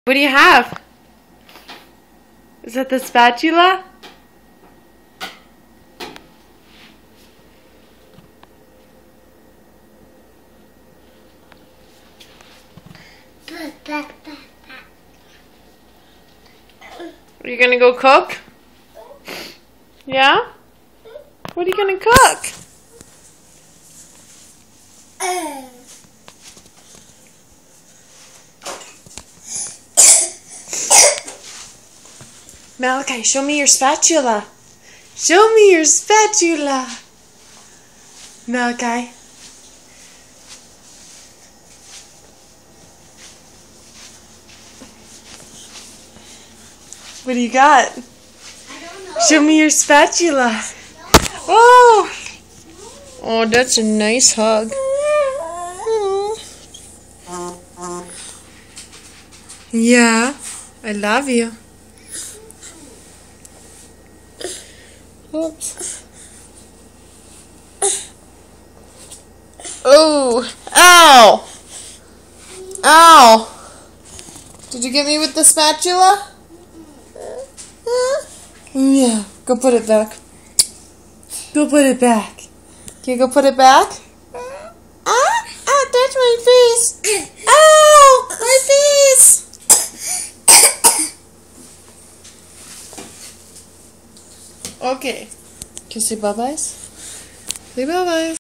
What do you have? Is that the spatula? Are you gonna go cook? Yeah? What are you gonna cook? Malachi, show me your spatula. Show me your spatula. Malachi. What do you got? I don't know. Show me your spatula. Oh! Oh, that's a nice hug. Yeah, I love you. Oops. Oh! Ow! Ow! Did you get me with the spatula? Yeah. Go put it back. Go put it back. Can you go put it back? That's my face. Ow! My face! Okay. Can you say bye-byes? Say bye-byes.